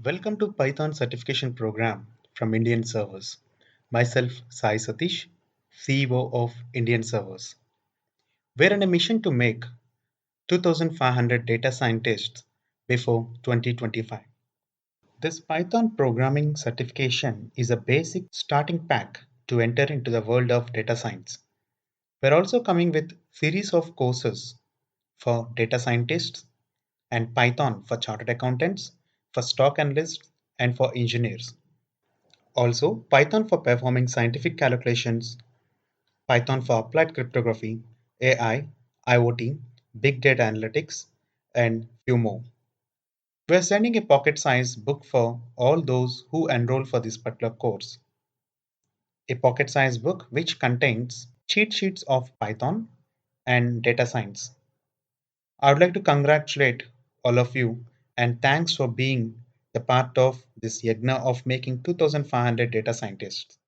Welcome to Python certification program from Indian Servers. Myself Sai Satish, CEO of Indian Servers. We're on a mission to make 2500 data scientists before 2025. This Python programming certification is a basic starting pack to enter into the world of data science. We're also coming with series of courses for data scientists and Python for chartered accountants, for stock analysts, and for engineers. Also, Python for performing scientific calculations, Python for applied cryptography, AI, IoT, big data analytics, and few more. We're sending a pocket-sized book for all those who enroll for this particular course. A pocket-sized book which contains cheat sheets of Python and data science. I would like to congratulate all of you and thanks for being the part of this yagna of making 2500 data scientists.